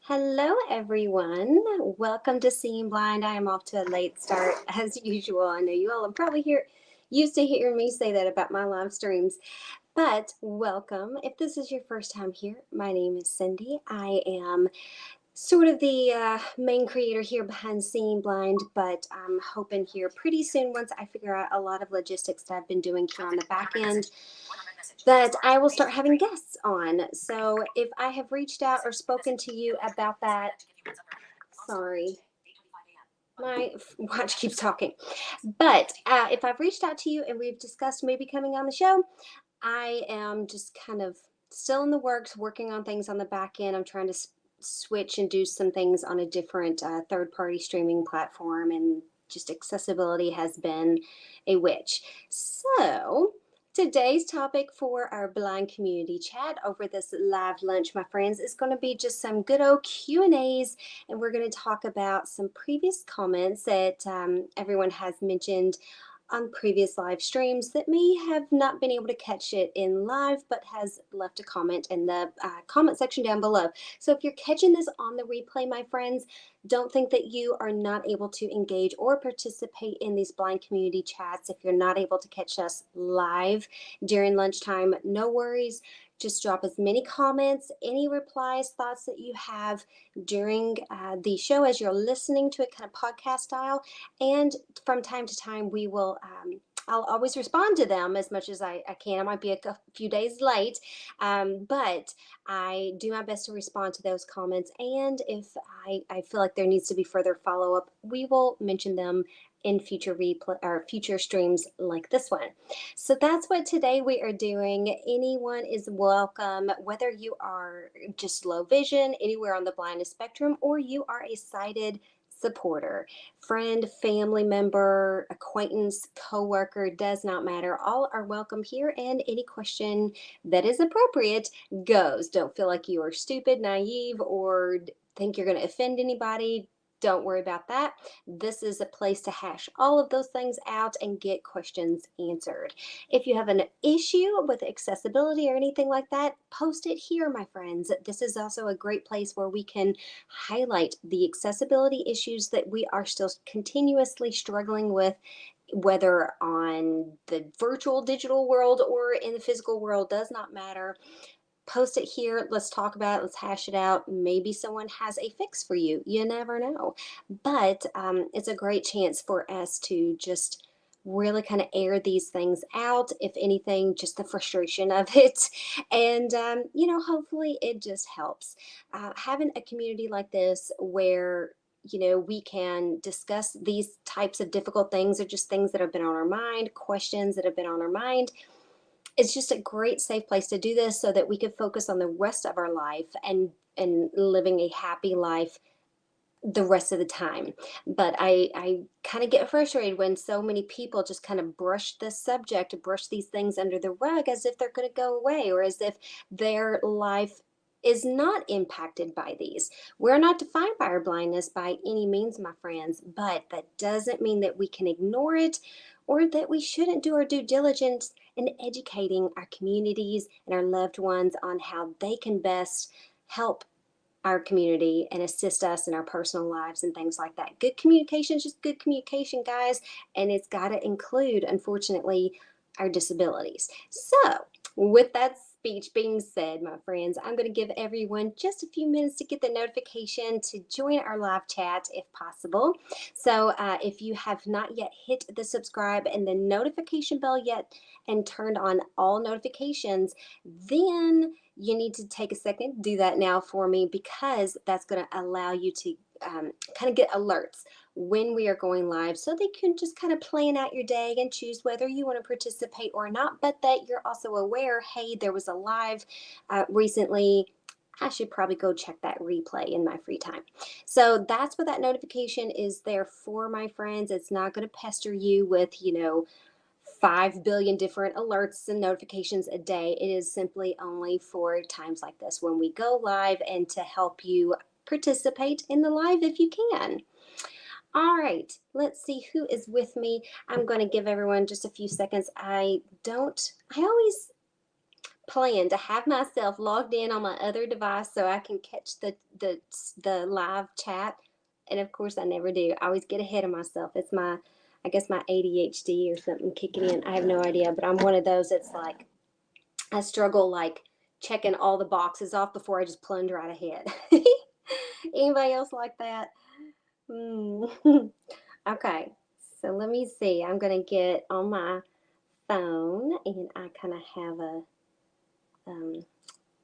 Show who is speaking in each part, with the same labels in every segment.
Speaker 1: Hello, everyone. Welcome to Seeing Blind. I am off to a late start as usual. I know you all are probably used to hearing me say that about my live streams, but welcome. If this is your first time here, my name is Cindy. I am sort of the main creator here behind Seeing Blind, but I'm hoping here pretty soon, once I figure out a lot of logistics that I've been doing here on the back end, that I will start having guests on. So if I have reached out or spoken to you about that, sorry, my watch keeps talking. But if I've reached out to you and we've discussed maybe coming on the show, I am just kind of still in the works, working on things on the back end. I'm trying to switch and do some things on a different third party streaming platform, and just accessibility has been a witch. So, today's topic for our blind community chat over this live lunch, my friends, is going to be just some good old Q&As, and we're going to talk about some previous comments that everyone has mentioned on previous live streams that may have not been able to catch it in live, but has left a comment in the comment section down below. So if you're catching this on the replay, my friends, don't think that you are not able to engage or participate in these blind community chats. If you're not able to catch us live during lunchtime, no worries. Just drop as many comments, any replies, thoughts that you have during the show as you're listening to it, kind of podcast style. And from time to time, we will. I'll always respond to them as much as I can. I might be a few days late, but I do my best to respond to those comments. And if I feel like there needs to be further follow up, we will mention them in future replay or future streams like this one. So that's what today we are doing. Anyone is welcome, whether you are just low vision, anywhere on the blindness spectrum, or you are a sighted supporter, friend, family member, acquaintance, coworker, does not matter. All are welcome here, and any question that is appropriate goes. Don't feel like you are stupid, naive, or think you're going to offend anybody. Don't worry about that. This is a place to hash all of those things out and get questions answered. If you have an issue with accessibility or anything like that, post it here, my friends. This is also a great place where we can highlight the accessibility issues that we are still continuously struggling with, whether on the virtual digital world or in the physical world, does not matter. Post it here. Let's talk about it. Let's hash it out. Maybe someone has a fix for you. You never know. But it's a great chance for us to just really kind of air these things out. If anything, just the frustration of it. And, hopefully it just helps. Having a community like this where we can discuss these types of difficult things, or just things that have been on our mind, questions that have been on our mind, it's just a great safe place to do this so that we can focus on the rest of our life and living a happy life the rest of the time. But I kind of get frustrated when so many people just kind of brush this subject, brush these things under the rug as if they're going to go away, or as if their life is not impacted by these. We're not defined by our blindness by any means, my friends, but that doesn't mean that we can ignore it, or that we shouldn't do our due diligence in educating our communities and our loved ones on how they can best help our community and assist us in our personal lives and things like that. Good communication is just good communication, guys, and it's got to include, unfortunately, our disabilities. So, with that speech being said, my friends, I'm going to give everyone just a few minutes to get the notification to join our live chat if possible. So, if you have not yet hit the subscribe and the notification bell yet and turned on all notifications, then you need to take a second, do that now for me, because that's going to allow you to kind of get alerts when we are going live, so they can just kind of plan out your day and choose whether you want to participate or not, but that you're also aware, hey, there was a live recently. I should probably go check that replay in my free time. So that's what that notification is there for, my friends. It's not going to pester you with, 5 billion different alerts and notifications a day. It is simply only for times like this when we go live, and to help you participate in the live if you can. All right, let's see who is with me. I'm going to give everyone just a few seconds. I always plan to have myself logged in on my other device so I can catch the live chat. And of course, I never do. I always get ahead of myself. It's my, I guess, my ADHD or something kicking in. I have no idea, but I'm one of those that's like, I struggle like checking all the boxes off before I just plunge right ahead. Anybody else like that? Hmm. Okay, so let me see. I'm going to get on my phone and I kind of have a um,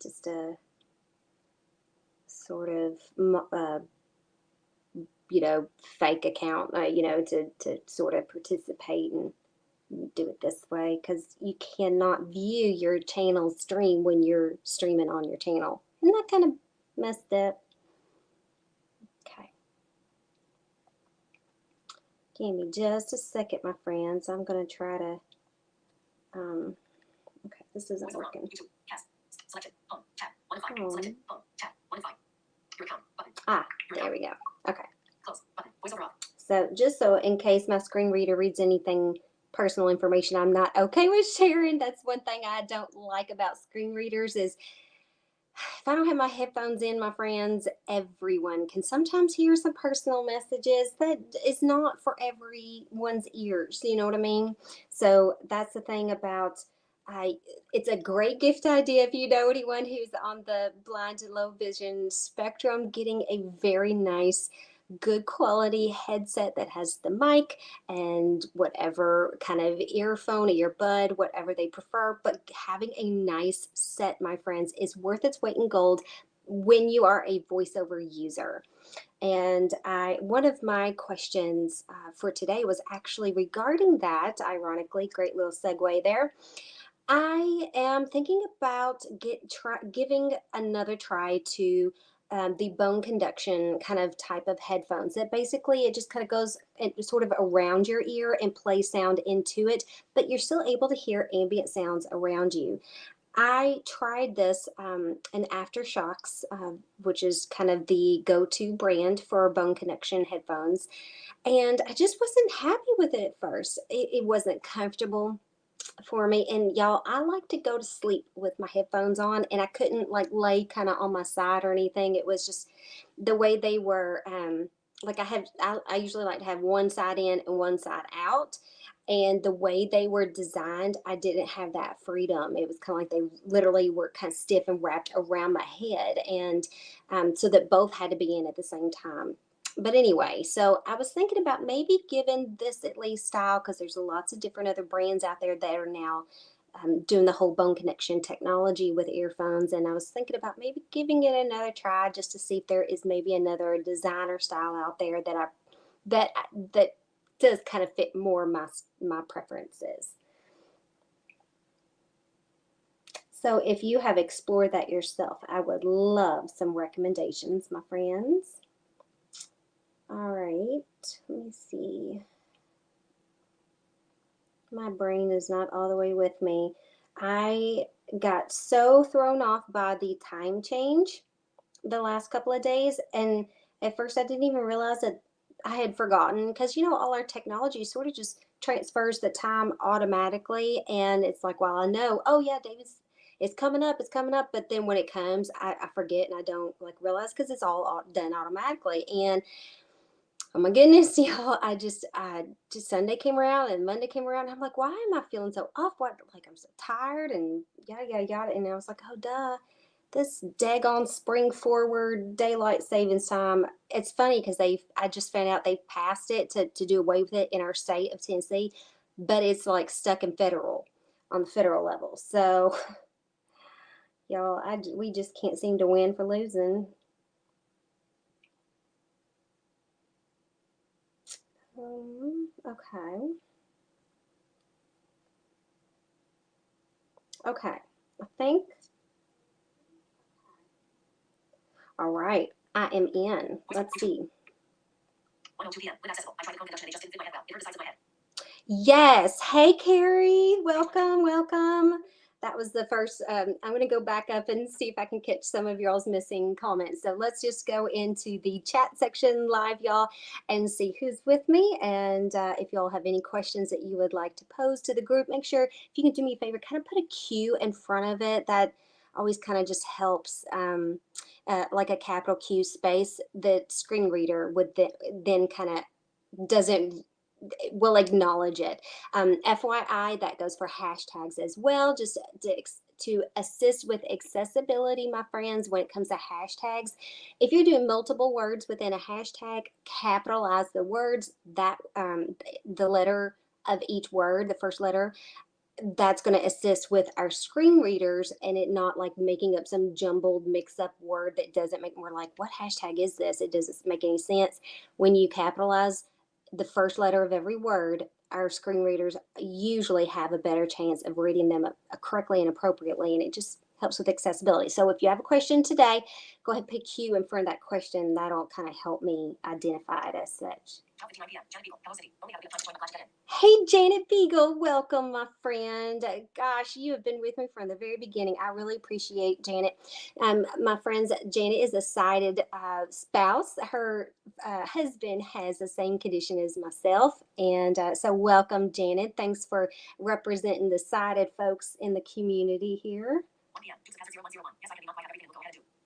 Speaker 1: just a sort of fake account, to sort of participate and do it this way because you cannot view your channel stream when you're streaming on your channel. Isn't that kind of messed up? Okay. Give me just a second, my friends. I'm going to try to, okay, this isn't working. Ah, there we go. Okay. So just so in case my screen reader reads anything personal information I'm not okay with sharing, that's one thing I don't like about screen readers is if I don't have my headphones in, my friends, everyone can sometimes hear some personal messages that is not for everyone's ears. You know what I mean? So that's the thing about I. It's a great gift idea if you know anyone who's on the blind to low vision spectrum, getting a very nice good quality headset that has the mic and whatever kind of earphone, earbud, whatever they prefer. But having a nice set, my friends, is worth its weight in gold when you are a voiceover user. And one of my questions for today was actually regarding that. Ironically, great little segue there. I am thinking about giving another try to the bone conduction kind of type of headphones. That basically it just kind of goes sort of around your ear and plays sound into it, but you're still able to hear ambient sounds around you. I tried this in Aftershocks, which is kind of the go-to brand for bone connection headphones, and I just wasn't happy with it at first. It wasn't comfortable for me. And y'all, I like to go to sleep with my headphones on, and I couldn't like lay kind of on my side or anything. It was just the way they were. Like I usually like to have one side in and one side out. And the way they were designed, I didn't have that freedom. It was kind of like they literally were kind of stiff and wrapped around my head. And so that both had to be in at the same time. But anyway, so I was thinking about maybe giving this at least style because there's lots of different other brands out there that are now doing the whole bone connection technology with earphones. And I was thinking about maybe giving it another try just to see if there is maybe another designer style out there that does kind of fit more my preferences. So if you have explored that yourself, I would love some recommendations, my friends. All right, let me see. My brain is not all the way with me. I got so thrown off by the time change the last couple of days. And at first, I didn't even realize that I had forgotten because, all our technology sort of just transfers the time automatically. And it's like, well, I know, oh, yeah, David's. It's coming up, it's coming up. But then when it comes, I forget and I don't like realize because it's all done automatically. And oh my goodness, y'all! I just Sunday came around and Monday came around. And I'm like, why am I feeling so off? What? Like I'm so tired and yada yada yada. And I was like, oh duh, this daggone spring forward daylight savings time. It's funny because I just found out they passed it to do away with it in our state of Tennessee, but it's like stuck in federal on the federal level. So y'all, we just can't seem to win for losing. Okay. Okay. I think. All right. I am in. Let's see. 1:02 p.m. When accessible. I tried the phone conduction. They just didn't fit my head well. It hurt the sides of my head. Yes. Hey, Carrie. Welcome. Welcome. that was the first. I'm going to go back up and see if I can catch some of y'all's missing comments. So let's just go into the chat section live, y'all, and see who's with me. And if y'all have any questions that you would like to pose to the group, make sure if you can do me a favor, kind of put a Q in front of it. That always kind of just helps, like a capital Q space. The screen reader would then kind of doesn't will acknowledge it. FYI, that goes for hashtags as well, just to assist with accessibility, my friends, when it comes to hashtags. If you're doing multiple words within a hashtag, capitalize the words, that the letter of each word, the first letter, that's going to assist with our screen readers and it not like making up some jumbled mix up word that doesn't make, we're like, what hashtag is this? It doesn't make any sense. When you capitalize the first letter of every word, our screen readers usually have a better chance of reading them correctly and appropriately, and it just helps with accessibility. So if you have a question today, go ahead and pick Q in front of that question. That'll kind of help me identify it as such. Hey, Janet Beagle, welcome, my friend. Gosh, you have been with me from the very beginning. I really appreciate Janet. My friends, Janet is a sighted spouse. Her husband has the same condition as myself. And so welcome, Janet. Thanks for representing the sighted folks in the community here.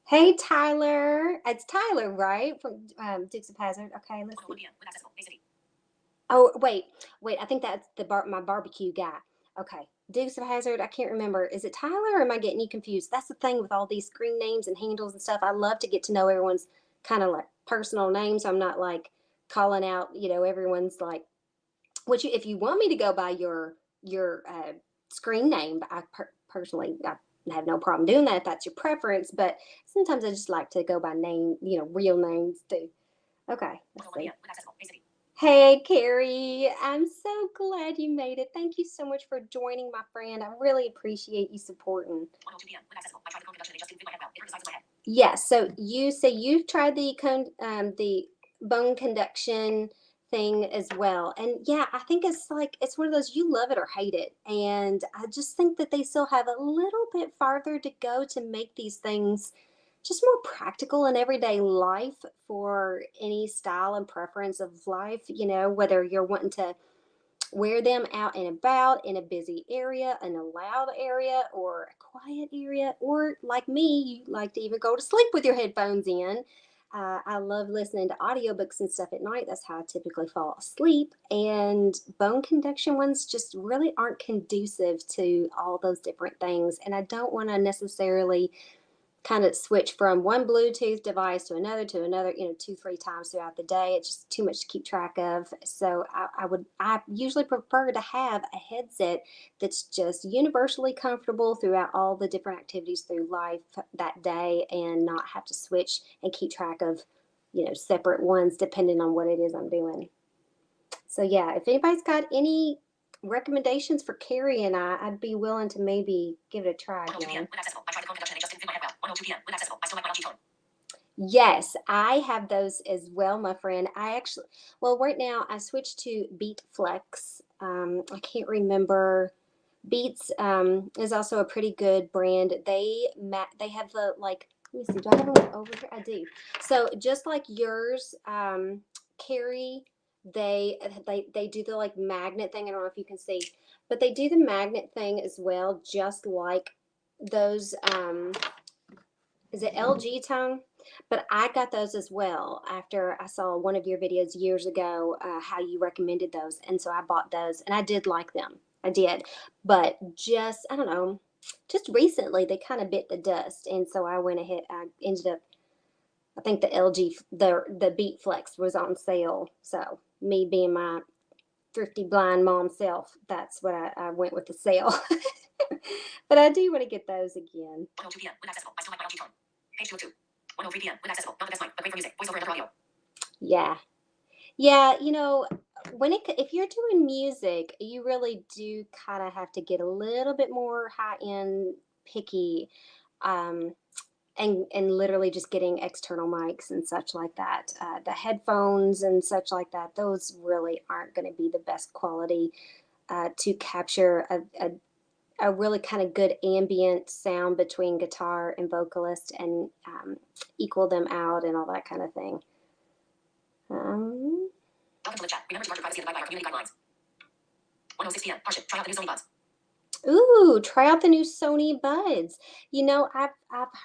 Speaker 1: Hey, Tyler. It's Tyler, right? From Dukes of Hazzard. Okay, let's see. Oh, wait. I think that's my barbecue guy. Okay. Dukes of Hazzard. I can't remember. Is it Tyler or am I getting you confused? That's the thing with all these screen names and handles and stuff. I love to get to know everyone's kind of like personal names. So I'm not like calling out, everyone's like, if you want me to go by your screen name, I personally, I have no problem doing that if that's your preference, but sometimes I just like to go by name, real names too. Okay, let's see. Hey, Carrie, I'm so glad you made it. Thank you so much for joining, my friend. I really appreciate you supporting. Yes, so you say you've tried the bone conduction thing as well. And yeah, I think it's one of those, you love it or hate it. And I just think that they still have a little bit farther to go to make these things just more practical in everyday life for any style and preference of life, whether you're wanting to wear them out and about in a busy area, in a loud area, or a quiet area, or like me, you like to even go to sleep with your headphones in. I love listening to audiobooks and stuff at night. That's how I typically fall asleep. And bone conduction ones just really aren't conducive to all those different things. And I don't want to necessarily kind of switch from one Bluetooth device to another, 2-3 times throughout the day. It's just too much to keep track of. So I usually prefer to have a headset that's just universally comfortable throughout all the different activities through life that day and not have to switch and keep track of, separate ones depending on what it is I'm doing. So yeah, if anybody's got any recommendations for Carrie and I'd be willing to maybe give it a try again. Yes, I have those as well, my friend. Right now I switched to Beat Flex. I can't remember. Beats is also a pretty good brand. They have the let me see, do I have them over here? I do. So just like yours, Carrie, they do the magnet thing. I don't know if you can see, but they do the magnet thing as well, just like those. Is it LG tone? But I got those as well after I saw one of your videos years ago, how you recommended those. And so I bought those and I did like them. I did. But I don't know, just recently they kind of bit the dust. And so I went ahead, I ended up, I think the LG, the Beat Flex was on sale. So me being my thrifty blind mom self, that's what I went with the sale. But I do want to get those again. Yeah. Yeah, if you're doing music, you really do kind of have to get a little bit more high-end picky, and literally just getting external mics and such like that. The headphones and such like that, those really aren't going to be the best quality to capture a really kind of good ambient sound between guitar and vocalist and equal them out and all that kind of thing.
Speaker 2: Welcome to live chat. Remember to mark your privacy and abide by our community guidelines. 1:06 p.m. Hardship. Try out the new Sony Buds.
Speaker 1: Ooh, try out the new Sony Buds. You know, I've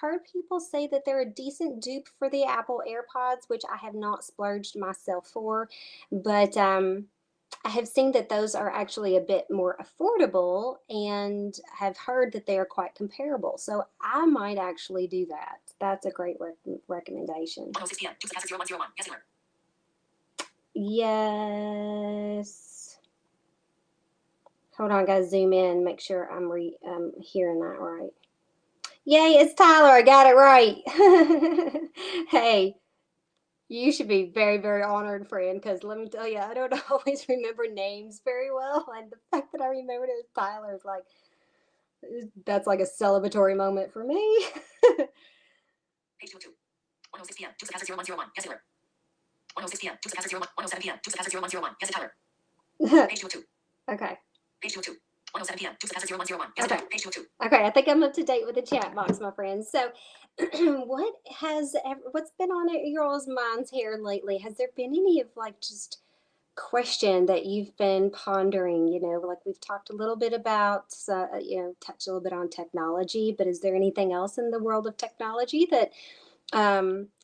Speaker 1: heard people say that they're a decent dupe for the Apple AirPods, which I have not splurged myself for, but I have seen that those are actually a bit more affordable and have heard that they are quite comparable. So I might actually do that. That's a great recommendation.
Speaker 2: 1:06 p.m. 2660101. Yes, Taylor.
Speaker 1: Yes. Hold on, gotta zoom in, make sure I'm hearing that right. Yay, it's Tyler. I got it right. Hey, you should be very, very honored, friend, because let me tell you, I don't always remember names very well. And the fact that I remembered it was Tyler is like, that's like a celebratory moment for me.
Speaker 2: Page 202. 1:06 p.m. 2660101. Yes, Taylor. 1:06 p.m. 26601. 1:07 p.m. 2660101. Yes, Tyler. Page 202.
Speaker 1: Okay.
Speaker 2: Page 202. 1:07 p.m. 2660101. Yes,
Speaker 1: Okay.
Speaker 2: Tyler. Page 202.
Speaker 1: Okay, I think I'm up to date with the chat box, my friends. So, what's been on your all's minds here lately? Has there been any of like just question that you've been pondering? You know, like we've talked a little bit about, touched a little bit on technology, but is there anything else in the world of technology that,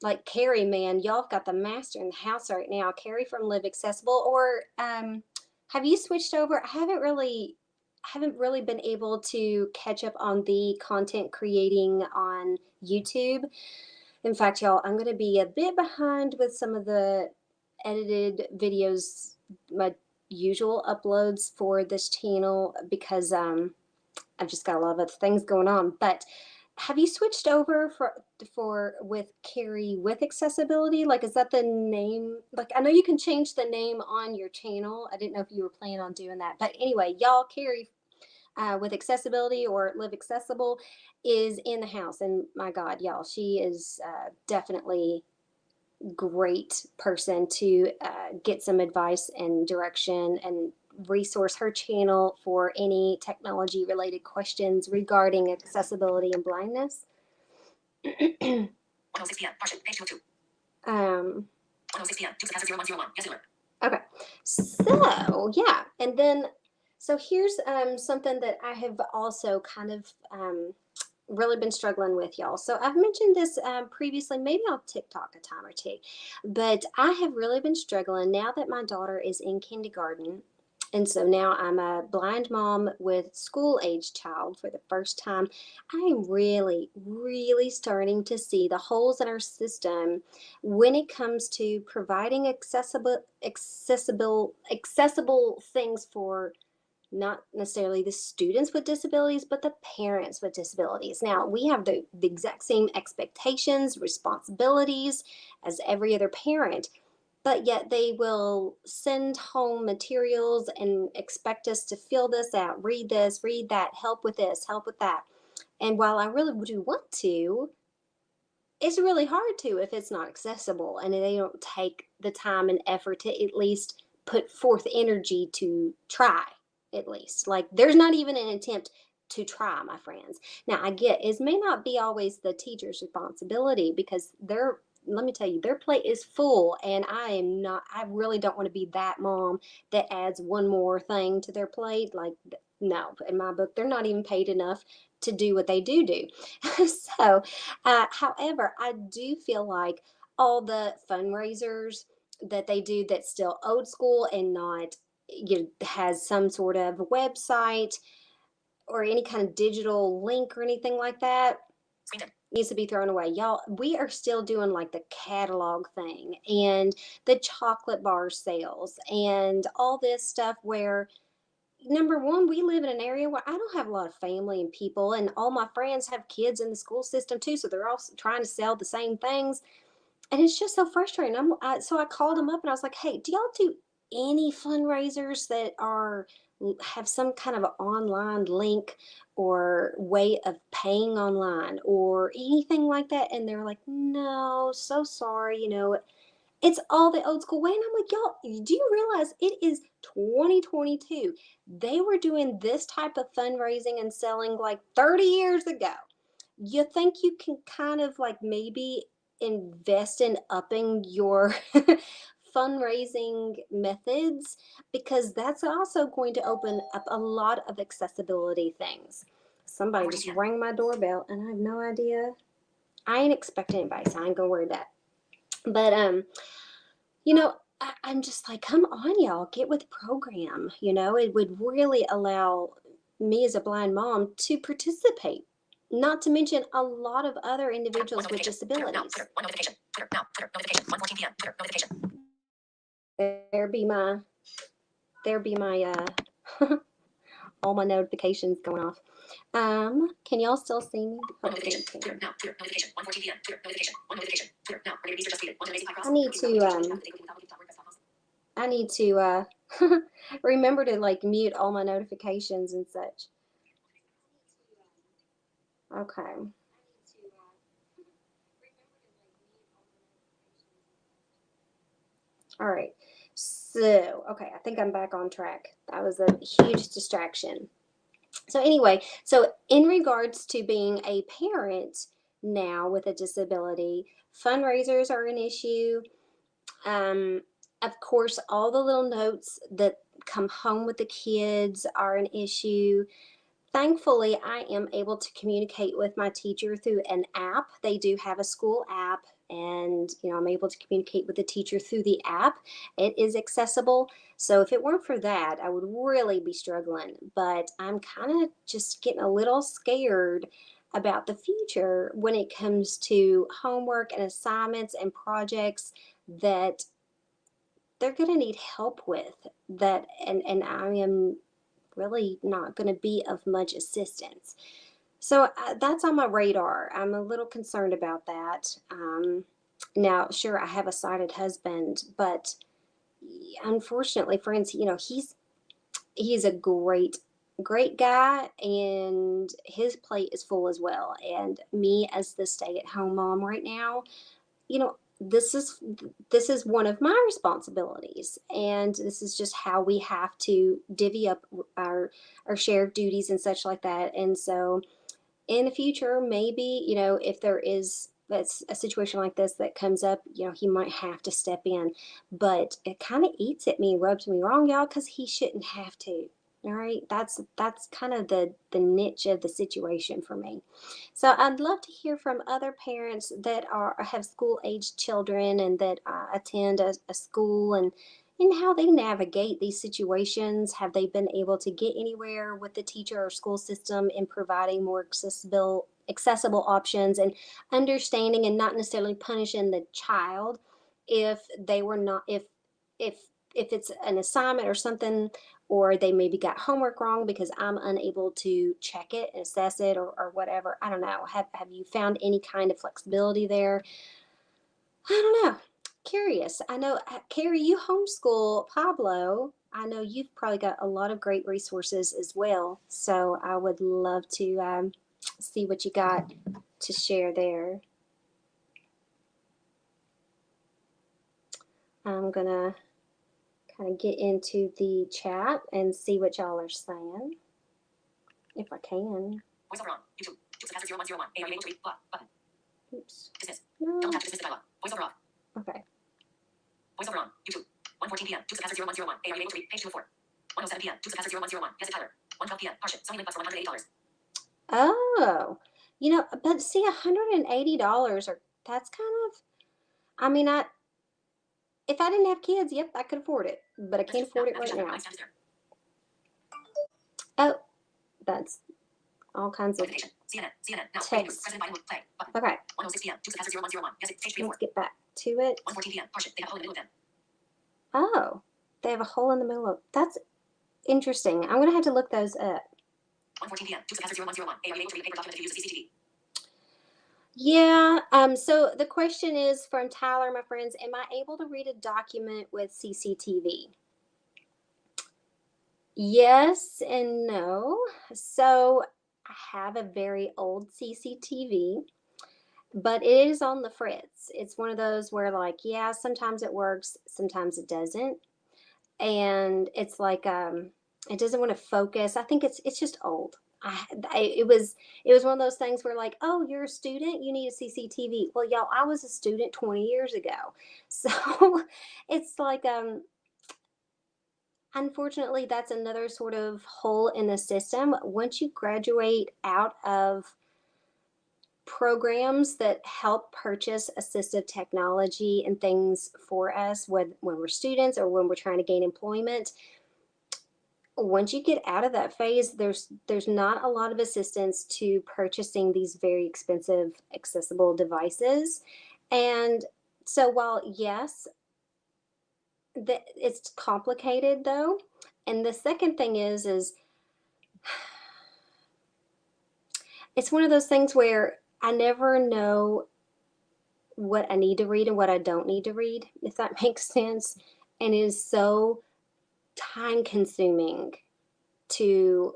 Speaker 1: like Carrie, man, y'all have got the master in the house right now. Carrie from Live Accessible, or have you switched over? I haven't really been able to catch up on the content creating on YouTube. In fact, y'all, I'm going to be a bit behind with some of the edited videos, my usual uploads for this channel, because I've just got a lot of other things going on. But have you switched over for with Carrie with accessibility? Like, is that the name? Like, I know you can change the name on your channel. I didn't know if you were planning on doing that. But anyway, y'all, Carrie with accessibility or Live Accessible is in the house, and my God, y'all, she is definitely great person to get some advice and direction and resource her channel for any technology related questions regarding accessibility and blindness.
Speaker 2: 1:06 p.m. Hardship. Page 202. 1:06 p.m. 2660101. Yes, Taylor.
Speaker 1: Okay, so yeah, and then so here's something that I have also kind of really been struggling with, y'all. So I've mentioned this previously, maybe on TikTok a time or two, but I have really been struggling now that my daughter is in kindergarten. And so now I'm a blind mom with school age child for the first time. I'm really, really starting to see the holes in our system when it comes to providing accessible things for not necessarily the students with disabilities, but the parents with disabilities. Now, we have the exact same expectations, responsibilities as every other parent, but yet they will send home materials and expect us to fill this out, read this, read that, help with this, help with that. And while I really do want to, it's really hard to if it's not accessible and they don't take the time and effort to at least put forth energy to try. At least, like, there's not even an attempt to try, my friends. Now I get it may not be always the teacher's responsibility, because they're, let me tell you, their plate is full, and I really don't want to be that mom that adds one more thing to their plate. Like, no, in my book, they're not even paid enough to do what they do. So, however, I do feel like all the fundraisers that they do that's still old school and not, has some sort of website or any kind of digital link or anything like that, needs to be thrown away. Y'all, we are still doing like the catalog thing and the chocolate bar sales and all this stuff where, number one, we live in an area where I don't have a lot of family and people, and all my friends have kids in the school system too, so they're all trying to sell the same things, and it's just so frustrating. So I called them up and I was like, "Hey, do y'all do any fundraisers that have some kind of an online link or way of paying online or anything like that?" And they're like, "No, so sorry, It's all the old school way. And I'm like, y'all, do you realize it is 2022? They were doing this type of fundraising and selling like 30 years ago. You think you can kind of like maybe invest in upping your fundraising methods, because that's also going to open up a lot of accessibility things. Somebody just rang my doorbell and I have no idea. I ain't expecting anybody, so I ain't gonna worry that. But you know, I'm just like, come on, y'all, get with the program. It would really allow me as a blind mom to participate. Not to mention a lot of other individuals with disabilities.
Speaker 2: One notification. Twitter now. Twitter notification. 1:14 p.m. Twitter notification.
Speaker 1: There be my, all my notifications going off. Can y'all still see me?
Speaker 2: One notification. Twitter now. Twitter notification. 1:14 p.m. Twitter notification. One notification. Twitter now. Regular Beaster just tweeted. One amazing high cross.
Speaker 1: I need to remember to like mute all my notifications and such. Okay. All right. So, okay, I think I'm back on track. That was a huge distraction. So anyway, so in regards to being a parent now with a disability, fundraisers are an issue. Of course, all the little notes that come home with the kids are an issue. Thankfully, I am able to communicate with my teacher through an app. They do have a school app, and I'm able to communicate with the teacher through the app. It is accessible. So if it weren't for that, I would really be struggling. But I'm kind of just getting a little scared about the future when it comes to homework and assignments and projects that they're going to need help with, that and I am really not going to be of much assistance. So that's on my radar. I'm a little concerned about that. Now, sure, I have a sighted husband, but unfortunately, friends, he's a great guy, and his plate is full as well. And me, as the stay-at-home mom right now, this is one of my responsibilities, and this is just how we have to divvy up our shared duties and such like that. And so in the future, maybe, if there is that's a situation like this that comes up, he might have to step in. But it kind of eats at me, rubs me wrong, y'all, because he shouldn't have to. All right, that's kind of the niche of the situation for me. So I'd love to hear from other parents that have school aged children and that attend a school, and how they navigate these situations. Have they been able to get anywhere with the teacher or school system in providing more accessible options, and understanding and not necessarily punishing the child if they were not if if it's an assignment or something, or they maybe got homework wrong because I'm unable to check it and assess it, or whatever. I don't know. Have you found any kind of flexibility there? I don't know. Curious. I know, Carrie, you homeschool Pablo. I know you've probably got a lot of great resources as well. So I would love to see what you got to share there. I'm going to kind of get into the chat and see what y'all are saying, if I can.
Speaker 2: Voiceover on. YouTube. Cctv 0101. Are you able to read? Button.
Speaker 1: Oops.
Speaker 2: Dismiss.
Speaker 1: No.
Speaker 2: Don't tap to dismiss the dialog. Voiceover off.
Speaker 1: Okay.
Speaker 2: Voiceover on. YouTube. 1:14 p.m. Cctv 0101. Are you able to read? Page 204. 1:07 p.m. Cctv 0101. Yes, Tyler. 1:12 p.m. Hardship. Sony link for $180.
Speaker 1: Oh, but see, $180 or that's kind of, I mean, if I didn't have kids, yep, I could afford it, but I can't afford it right now. Oh, that's all kinds of
Speaker 2: CNN. CNN. Now.
Speaker 1: text.
Speaker 2: President Biden will play. Button.
Speaker 1: Okay,
Speaker 2: 1:06 p.m. Cctv 0101. Yes, page 304.
Speaker 1: let's get back to it.
Speaker 2: 1:14 p.m. Hardship. They have a hole in the middle of them.
Speaker 1: Oh, they have a hole in the middle of, that's interesting. I'm going to have to look those up.
Speaker 2: 1:14 p.m. Cctv 0101. Are you able to read a paper document to use the CCTV?
Speaker 1: Yeah, so the question is from Tyler, my friends, am I able to read a document with CCTV? Yes and no. So I have a very old CCTV, but it is on the fritz. It's one of those where, like, yeah, sometimes it works, sometimes it doesn't. And it's like, it doesn't want to focus. I think it's just old. It was one of those things where, like, oh, you're a student, you need a CCTV. Well, y'all, I was a student 20 years ago. So it's like, unfortunately, that's another sort of hole in the system. Once you graduate out of programs that help purchase assistive technology and things for us when we're students or when we're trying to gain employment, once you get out of that phase, there's not a lot of assistance to purchasing these very expensive accessible devices. And so while yes, it's complicated though. And the second thing is it's one of those things where I never know what I need to read and what I don't need to read, if that makes sense. And it is so time consuming to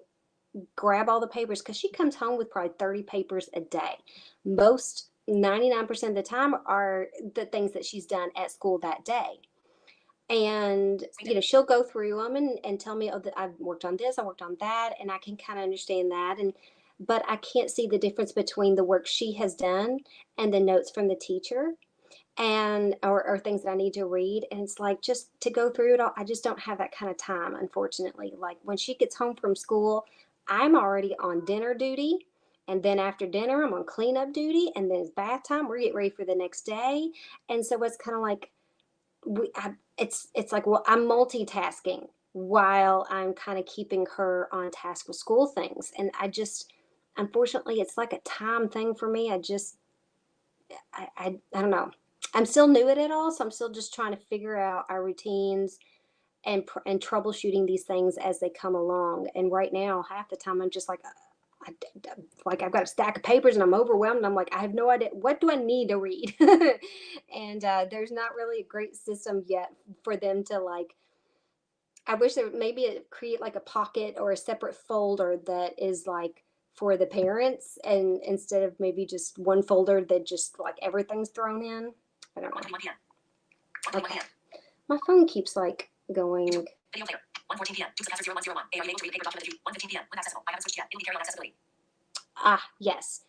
Speaker 1: grab all the papers because she comes home with probably 30 papers a day. Most 99% of the time are the things that she's done at school that day. And she'll go through them and tell me, oh, that I've worked on this, I worked on that, and I can kind of understand that. And but I can't see the difference between the work she has done and the notes from the teacher, and or things that I need to read. And it's like, just to go through it all, I just don't have that kind of time, unfortunately. Like when she gets home from school, I'm already on dinner duty. And then after dinner, I'm on cleanup duty. And then it's bath time. We're getting ready for the next day. And so it's kind of like, it's like, well, I'm multitasking while I'm kind of keeping her on task with school things. And unfortunately, it's like a time thing for me. I don't know. I'm still new at it all, so I'm still just trying to figure out our routines and troubleshooting these things as they come along. And right now, half the time, I'm just like, like I've got a stack of papers and I'm overwhelmed. And I'm like, I have no idea, what do I need to read. And there's not really a great system yet for them to, like, I wish there maybe create like a pocket or a separate folder that is like for the parents, and instead of maybe just one folder that just like everything's thrown in. I don't know.
Speaker 2: 1:21 p.m. 1:21
Speaker 1: Okay.
Speaker 2: p.m.
Speaker 1: My phone keeps like going.
Speaker 2: Video player. 1:14 p.m. Use capacitor 0101. Are you able to read paper document view? 1:15 p.m. When accessible. I haven't switched yet. It will be carried on accessibility.
Speaker 1: Yes.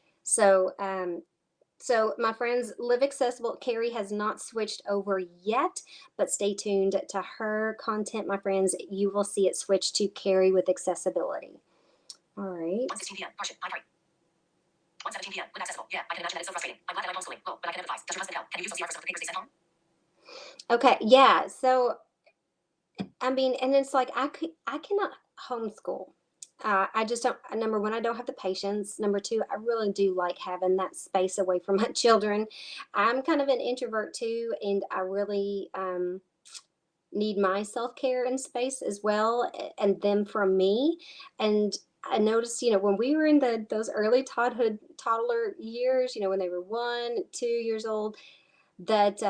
Speaker 1: So my friends, Live Accessible, Carrie has not switched over yet, but stay tuned to her content, my friends. You will see it switch to Carrie with accessibility. All right.
Speaker 2: 1:16 p.m. Partial. High party. 1:17 p.m. When accessible. Yeah, I can imagine that is so frustrating. I'm glad that I'm homeschooling. Oh, but I can empathize. Does your husband help? Can you use those for some of the papers they sent home?
Speaker 1: Okay. Yeah. So I mean, and it's like I cannot homeschool. I just don't. Number one, I don't have the patience. Number two, I really do like having that space away from my children. I'm kind of an introvert too, and I really need my self care and space as well, and them from me. And I noticed, when we were in those early toddler years, when they were 1, 2 years old, that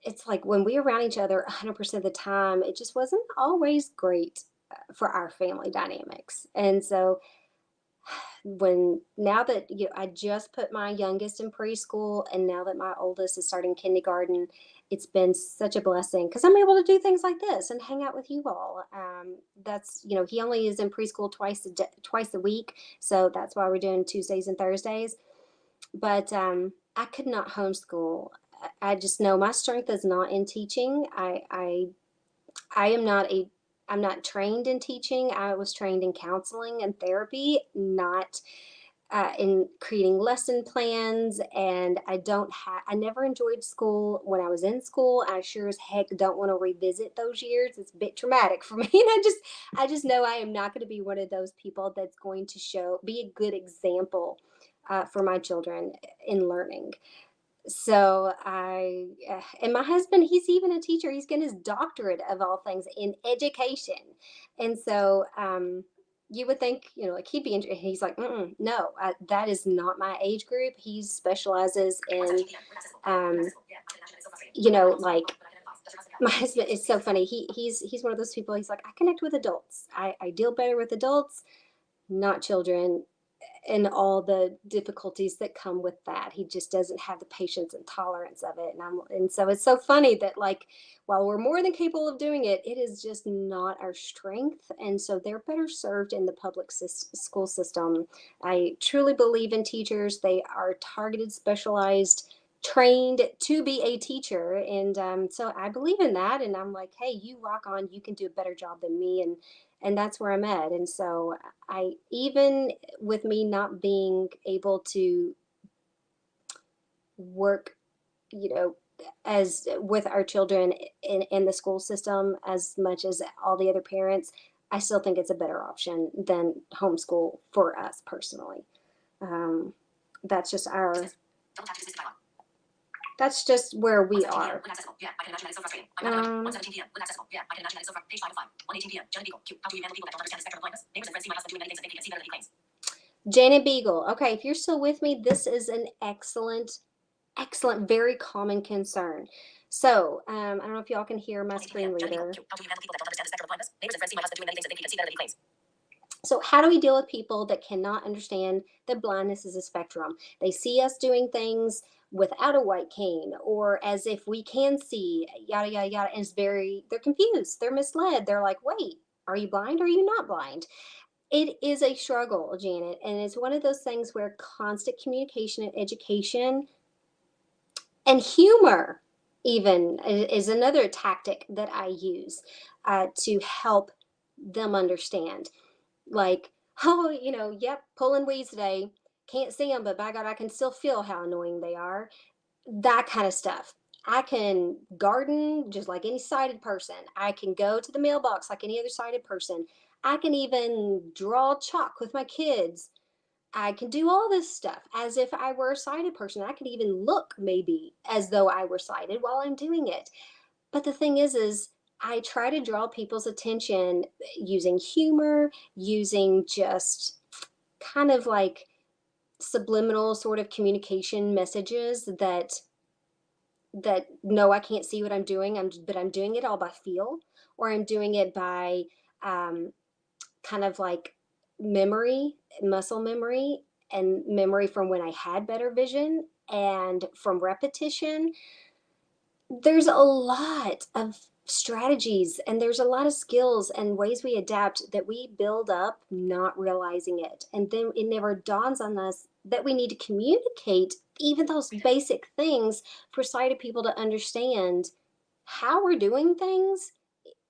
Speaker 1: it's like when we were around each other 100% of the time, it just wasn't always great for our family dynamics. And so when now that I just put my youngest in preschool, and now that my oldest is starting kindergarten, it's been such a blessing because I'm able to do things like this and hang out with you all. That's he only is in preschool twice a week, so that's why we're doing Tuesdays and Thursdays. But I could not homeschool. I just know my strength is not in teaching. I am not a I'm not trained in teaching. I was trained in counseling and therapy, not in creating lesson plans. And I never enjoyed school when I was in school. I sure as heck don't want to revisit those years. It's a bit traumatic for me. And I just know I am not going to be one of those people that's going to be a good example for my children in learning. So and my husband, he's even a teacher. He's getting his doctorate of all things in education. And so you would think, like he'd be interested. He's like, no, that is not my age group. He specializes in, like, my husband is so funny. He's one of those people. He's like, I connect with adults. I deal better with adults, not children. and all the difficulties that come with that. He just doesn't have the patience and tolerance of it. And so it's so funny that, like, while we're more than capable of doing it, it is just not our strength. And so they're better served in the public school system. I truly believe in teachers. They are targeted, specialized, trained to be a teacher. And so I believe in that. And I'm like, hey, you rock on. You can do a better job than me. And that's where I'm at. And so I, even with me not being able to work, you know, as with our children in the school system as much as all the other parents, I still think it's a better option than homeschool for us personally. Um, that's just our,
Speaker 2: Double tap to dismiss dialog.
Speaker 1: that's just where we
Speaker 2: 1:17 p.m.
Speaker 1: are.
Speaker 2: Unaccessible. Yeah, I can imagine that is so frustrating. I'm not alert.
Speaker 1: Um,
Speaker 2: 1:17 p.m. Unaccessible. Yeah, I can imagine that is so frustrating. Page 505. 1:18 p.m. Jenna Beagle. Q. How do you handle people that don't understand the spectrum of blindness? Neighbors and friends see my husband doing many things that they can't see better than he claims.
Speaker 1: Janet Beagle. Okay, if you're still with me, this is an excellent, very common concern. So, I don't know if y'all can hear my
Speaker 2: 1:18 p.m.
Speaker 1: screen
Speaker 2: Jenna Beagle.
Speaker 1: reader.
Speaker 2: Q. How do you handle people that don't understand the spectrum of blindness? Neighbors and friends see my husband doing many things that they can't see better than he claims.
Speaker 1: So, how do we deal with people that cannot understand that blindness is a spectrum? They see us doing things without a white cane or as if we can see, yada, yada, yada. And they're confused, they're misled. They're like, wait, are you blind or are you not blind? It is a struggle, Janet. And it's one of those things where constant communication and education and humor even is another tactic that I use to help them understand. Like, oh, yep, pulling weeds today. Can't see them, but by God, I can still feel how annoying they are. That kind of stuff. I can garden just like any sighted person. I can go to the mailbox like any other sighted person. I can even draw chalk with my kids. I can do all this stuff as if I were a sighted person. I could even look maybe as though I were sighted while I'm doing it. But the thing is I try to draw people's attention using humor, using just kind of like subliminal sort of communication messages that no, I can't see what I'm doing. But I'm doing it all by feel, or I'm doing it by um, kind of like memory, muscle memory, and memory from when I had better vision and from repetition. There's a lot of strategies and there's a lot of skills and ways we adapt that we build up not realizing it. And then it never dawns on us that we need to communicate even those basic things for sighted people to understand how we're doing things,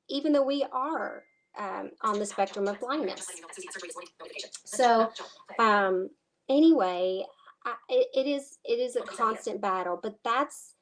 Speaker 1: even though we are on the spectrum of blindness. So, um, anyway, it is a constant battle, but that's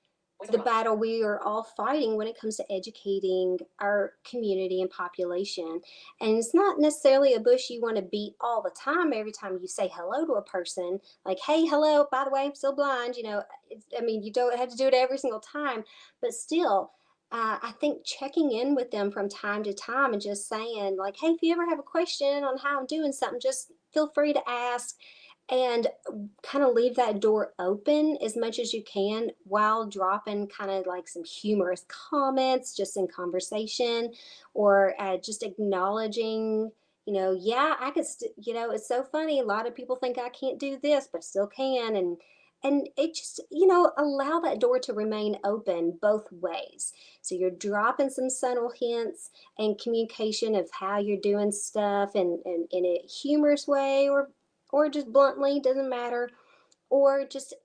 Speaker 1: the battle we are all fighting when it comes to educating our community and population. And it's not necessarily a bush you want to beat all the time every time you say hello to a person, like, hey, hello, by the way, I'm still blind. I mean, you don't have to do it every single time, but still. I think checking in with them from time to time and just saying, like, hey, if you ever have a question on how I'm doing something, just feel free to ask, and kind of leave that door open as much as you can while dropping kind of like some humorous comments just in conversation, or just acknowledging, yeah, I could it's so funny, a lot of people think I can't do this but still can. And it just, allow that door to remain open both ways. So you're dropping some subtle hints and communication of how you're doing stuff, and in a humorous way, or just bluntly, doesn't matter, or just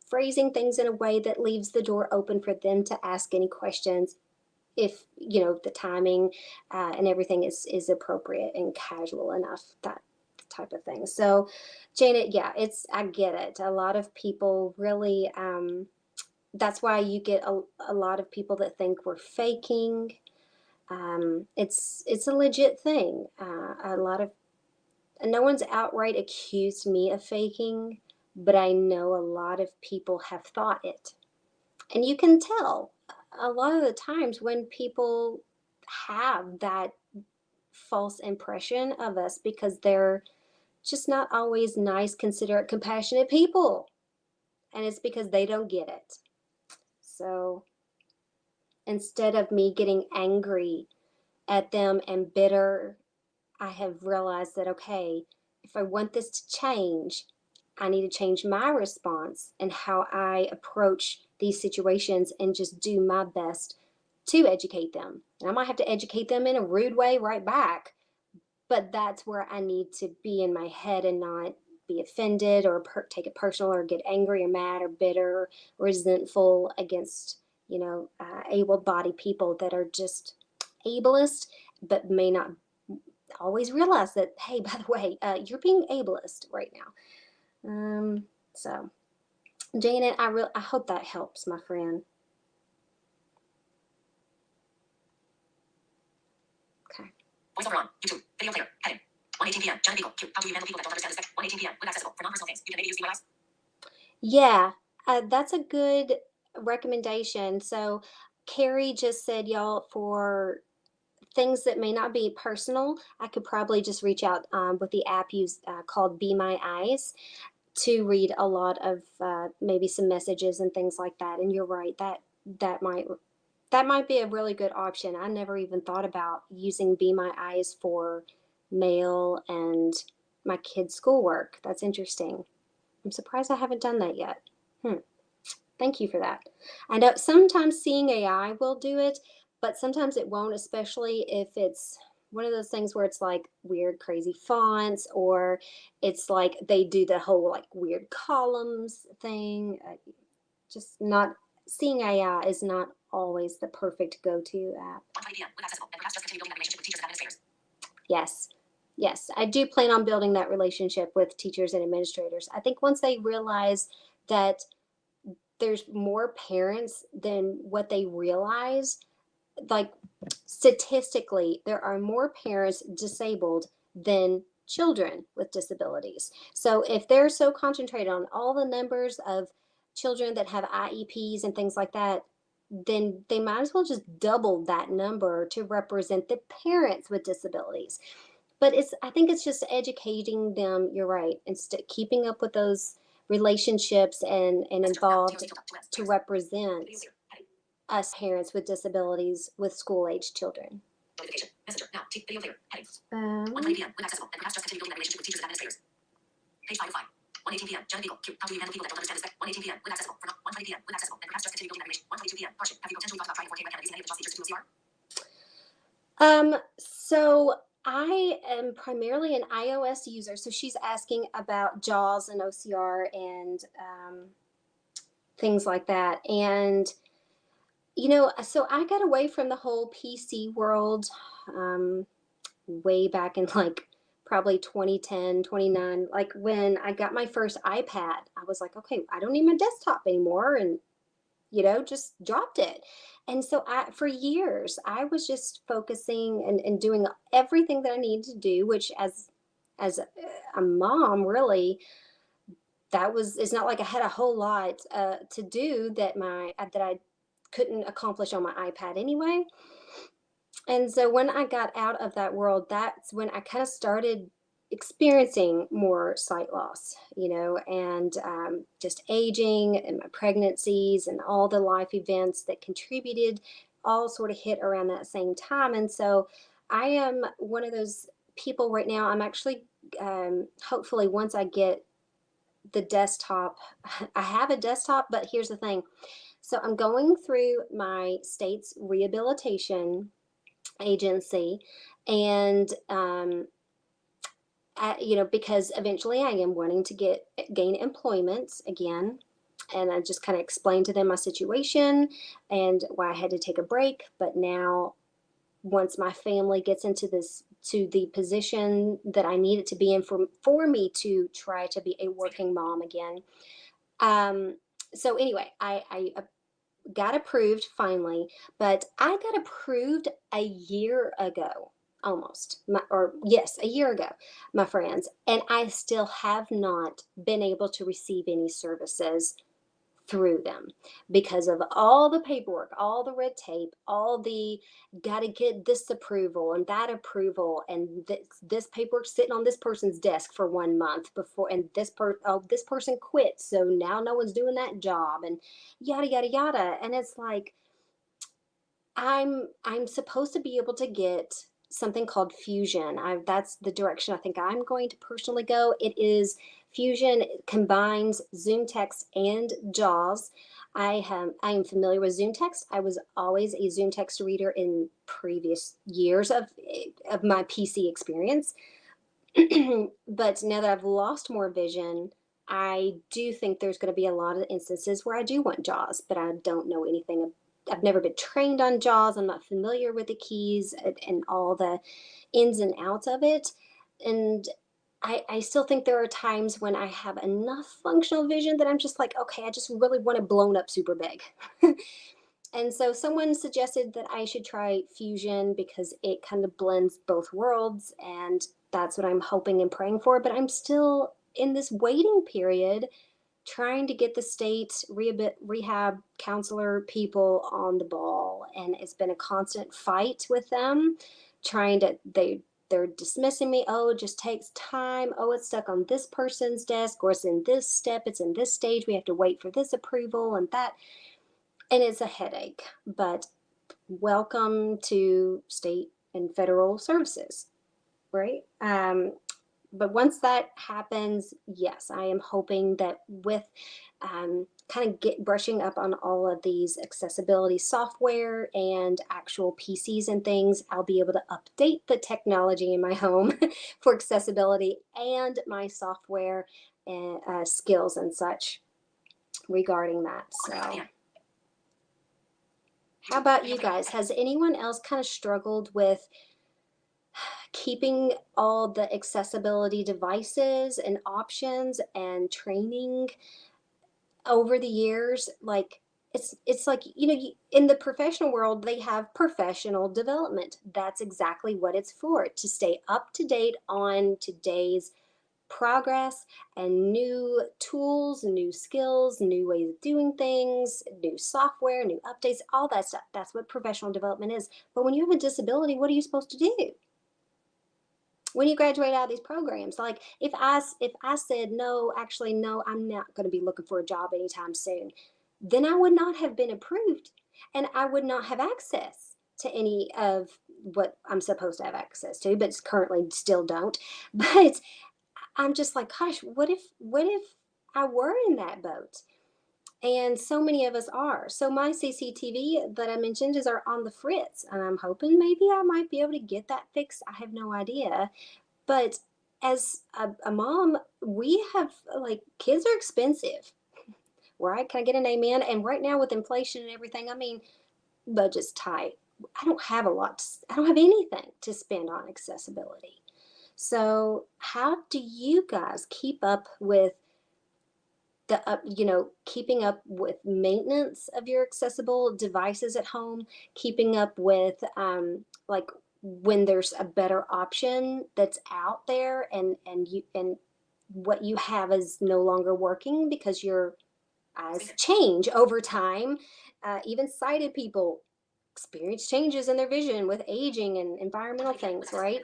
Speaker 1: phrasing things in a way that leaves the door open for them to ask any questions if the timing and everything is appropriate and casual enough, that type of thing. So, Janet, yeah, I get it. A lot of people really, that's why you get a lot of people that think we're faking. It's a legit thing. A lot of No one's outright accused me of faking, but I know a lot of people have thought it. And you can tell a lot of the times when people have that false impression of us because they're just not always nice, considerate, compassionate people. And it's because they don't get it. So instead of me getting angry at them and bitter, I have realized that, okay, if I want this to change, I need to change my response and how I approach these situations and just do my best to educate them. And I might have to educate them in a rude way right back, but that's where I need to be in my head and not be offended or take it personal or get angry or mad or bitter or resentful against, able-bodied people that are just ableist, but may not always realize that, hey, by the way, you're being ableist right now. So, Janet, I hope that helps, my friend. Okay.
Speaker 2: Voiceover on. YouTube. Video player. Heading. 1:18 p.m. Janet Beagle. Q. How do you handle people that don't understand the spec? 1:18 p.m. When accessible. For non-personal things. You can maybe use DYS.
Speaker 1: Yeah, that's a good recommendation. So, Carrie just said, y'all, for things that may not be personal, I could probably just reach out with the app used called Be My Eyes to read a lot of maybe some messages and things like that. And you're right, that might that might be a really good option. I never even thought about using Be My Eyes for mail and my kids' schoolwork. That's interesting. I'm surprised I haven't done that yet. Hmm. Thank you for that. I know sometimes seeing AI will do it, but sometimes it won't, especially if it's one of those things where it's like weird, crazy fonts, or it's like they do the whole like weird columns thing. Just not seeing AI is not always the perfect go-to app.
Speaker 2: 1:20 p.m. When accessible. And perhaps just continue building that relationship with teachers and administrators.
Speaker 1: Yes. Yes, I do plan on building that relationship with teachers and administrators. I think once they realize that there's more parents than what they realize, like statistically, there are more parents disabled than children with disabilities. So if they're so concentrated on all the numbers of children that have IEPs and things like that, then they might as well just double that number to represent the parents with disabilities. But I think it's just educating them, you're right, instead keeping up with those relationships and involved to represent us parents with disabilities with school age children.
Speaker 2: Notification. Messenger. Now. Video player. Heading. 1:20
Speaker 1: Um,
Speaker 2: p.m. When accessible. And perhaps just continue building that relationship with teachers and administrators. Page 5 of 5. 1:18 p.m. Janet Beagle. Q. How do you handle people that don't understand the spec? 1:18 p.m. When accessible. For not 1:20 p.m. When accessible. And perhaps just continue building that relation. 1:22 p.m. Question. Have you potentially thought about trying to 4K webcam and using any of the JAWS features to do a CR?
Speaker 1: so I am primarily an iOS user, so she's asking about JAWS and OCR and things like that. And so I got away from the whole PC world um, way back in like probably 2010, 29. Like when I got my first iPad, I was like, okay, I don't need my desktop anymore. And just dropped it. And so for years, I was just focusing and doing everything that I needed to do, which as a mom, really, it's not like I had a whole lot to do that I couldn't accomplish on my iPad anyway. And so when I got out of that world, that's when I kind of started experiencing more sight loss, and just aging and my pregnancies and all the life events that contributed all sort of hit around that same time. And so I am one of those people right now. I'm actually, hopefully, once I get the desktop, I have a desktop, but here's the thing. So I'm going through my state's rehabilitation agency, and because eventually I am wanting to gain employment again. And I just kind of explained to them my situation and why I had to take a break. But now, once my family gets to the position that I need it to be in for me to try to be a working mom again. So anyway, I got approved finally, but I got approved a year ago, almost, or yes, a year ago, my friends, and I still have not been able to receive any services through them because of all the paperwork, all the red tape, all the got to get this approval and that approval, and this paperwork sitting on this person's desk for 1 month before, and this person quit, so now no one's doing that job, and yada yada yada. And it's like I'm supposed to be able to get something called Fusion. That's the direction I think I'm going to personally go. It is Fusion combines Zoom Text and JAWS. I am familiar with Zoom Text. I was always a Zoom Text reader in previous years of my PC experience. But now that I've lost more vision, I do think there's going to be a lot of instances where I do want JAWS, but I don't know anything. I've never been trained on JAWS. I'm not familiar with the keys and all the ins and outs of it. And I still think there are times when I have enough functional vision that I'm just like, okay, I just really want it blown up super big. And so someone suggested that I should try Fusion because it kind of blends both worlds, and that's what I'm hoping and praying for. But I'm still in this waiting period trying to get the state rehab counselor people on the ball, and it's been a constant fight with them trying to they're dismissing me. Oh, it just takes time. Oh, it's stuck on this person's desk, or it's in this step, it's in this stage, we have to wait for this approval and that, and it's a headache. But welcome to state and federal services, right? But once that happens, yes, I am hoping that with kind of get brushing up on all of these accessibility software and actual PCs and things, I'll be able to update the technology in my home for accessibility and my software and skills and such regarding that. So how about you guys? Has anyone else kind of struggled with keeping all the accessibility devices and options and training over the years? Like it's like, in the professional world, they have professional development. That's exactly what it's for, to stay up to date on today's progress and new tools, new skills, new ways of doing things, new software, new updates, all that stuff. That's what professional development is. But when you have a disability, what are you supposed to do when you graduate out of these programs? Like if I said no, actually no, I'm not going to be looking for a job anytime soon, then I would not have been approved, and I would not have access to any of what I'm supposed to have access to, but currently still don't. But I'm just like, gosh, what if I were in that boat? And so many of us are. So my CCTV that I mentioned is are on the fritz, and I'm hoping maybe I might be able to get that fixed. I have no idea. But as a mom, we have, like, kids are expensive, right? Can I get an amen? And right now with inflation and everything, I mean, budget's tight. I don't have a lot. I don't have anything to spend on accessibility. So how do you guys keep up with keeping up with maintenance of your accessible devices at home, keeping up with like when there's a better option that's out there, and what you have is no longer working because your eyes change over time. Even sighted people experience changes in their vision with aging and environmental things, right?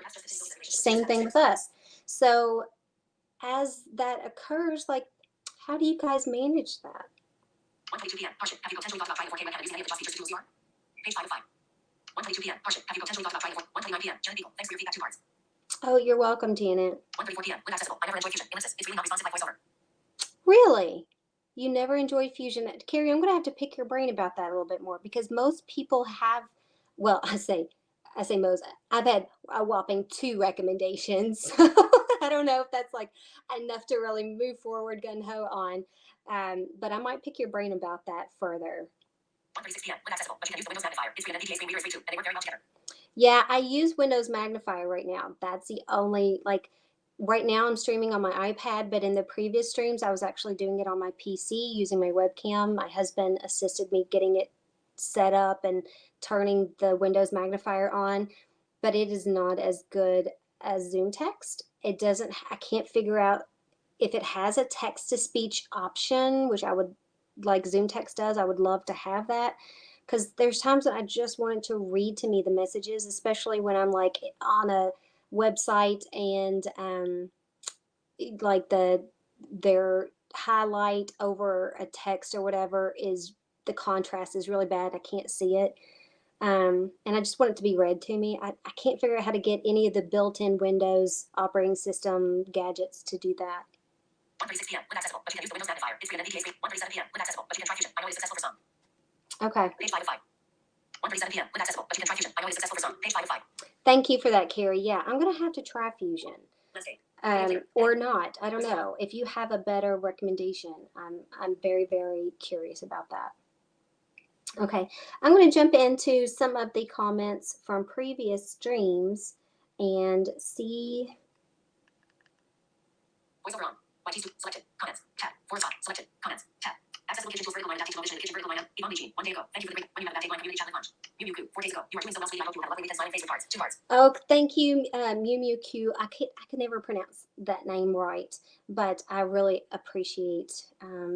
Speaker 1: Same thing with us. So as that occurs, like, how do you guys manage that?
Speaker 2: 1:22 p.m. Partial. Have you potentially thought about trying a 4K webcam and using any of the JAWS features to do zFor? Page 5 of 5. 1:22 p.m. Partial. Have you potentially thought about trying a 1:29 p.m. Jenna Beagle. Thanks for your feedback. 2 parts.
Speaker 1: Oh, you're welcome, Janet.
Speaker 2: 1:34 p.m. Live accessible. I never enjoyed Fusion. Ellipsis. It's really not responsive like voiceover.
Speaker 1: Really? You never enjoyed Fusion? Carrie, I'm going to have to pick your brain about that a little bit more, because most people have, well, I say most. I've had a whopping 2 recommendations. I don't know if that's like enough to really move forward gun ho on. But I might pick your brain about that further.
Speaker 2: 1:36 p.m. Live accessible, but you can use the Windows magnifier. It's free and NVDA screen reader is free too, and they work very well together.
Speaker 1: Yeah, I use Windows Magnifier right now. That's the only, like, right now I'm streaming on my iPad, but in the previous streams, I was actually doing it on my PC using my webcam. My husband assisted me getting it set up and turning the Windows Magnifier on, but it is not as good as Zoom Text. It doesn't, I can't figure out if it has a text to speech option, which I would, like Zoom Text does. I would love to have that, because there's times that I just want it to read to me the messages, especially when I'm like on a website and like their highlight over a text or whatever is, the contrast is really bad. I can't see it. And I just want it to be read to me. I can't figure out how to get any of the built-in Windows operating system gadgets to do that.
Speaker 2: 1:36 p.m. With accessible, but you can use the Windows magnifier. It's green and NVDA screen. 1:37 p.m. With accessible, but you can try Fusion. I know it's successful for some.
Speaker 1: Okay.
Speaker 2: Page 5 of 5. 1:37 p.m. With accessible, but you can try Fusion. I know it's successful for some. Page 5 of 5.
Speaker 1: Thank you for that, Carrie. Yeah, I'm gonna have to try Fusion.
Speaker 2: Landscape.
Speaker 1: Or not. I don't know. If you have a better recommendation, I'm very, very curious about that. Okay, I'm going to jump into some of the comments from previous streams and see.
Speaker 2: Voiceover on. YT2. Selected. Comments. Tab. Forward slash. Selected. Comments. Tab. Access little kitchen tools vertical line adaptation vision. Kitchen vertical line. Yvonne Leaching. 1 day ago. Thank you for the great. When you have an update line community chat lunch. Mew Mew Coo. 4 days ago. You are doing so well, sweetie. I hope you have a lovely weekend. Smiling face with hearts. 2 hearts.
Speaker 1: Oh, thank you, Mew Mew Q. I could never pronounce that name right, but I really appreciate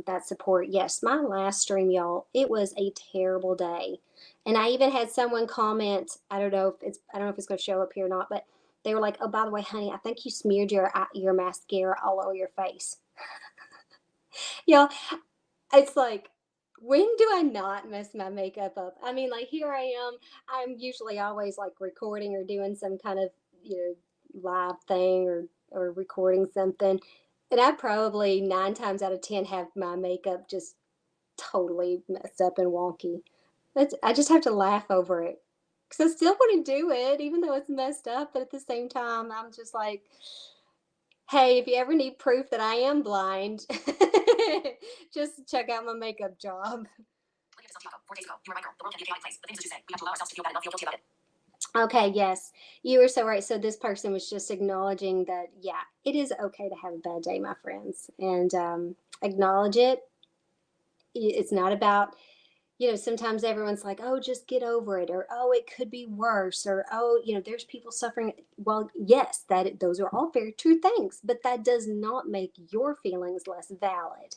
Speaker 1: that support. Yes, my last stream, y'all, it was a terrible day, and I even had someone comment. I don't know if it's going to show up here or not, but they were like, "Oh, by the way, honey, I think you smeared your mascara all over your face." Y'all, it's like, when do I not mess my makeup up? I mean, like, here I am. I'm usually always like recording or doing some kind of, you know, live thing or recording something. And I probably 9 times out of 10 have my makeup just totally messed up and wonky. I just have to laugh over it because I still want to do it, even though it's messed up. But at the same time, I'm just like, hey, if you ever need proof that I am blind, just check out my makeup job.
Speaker 2: 4 days ago. You are right, girl. The world can be a chaotic place. The things that you say, we have to allow ourselves to feel bad and not feel guilty about it.
Speaker 1: Okay, yes, you were so right. So this person was just acknowledging that, yeah, it is okay to have a bad day, my friends, and acknowledge it. It's not about, you know, sometimes everyone's like, oh, just get over it, or oh, it could be worse, or oh, you know, there's people suffering. Well, yes, those are all very true things, but that does not make your feelings less valid.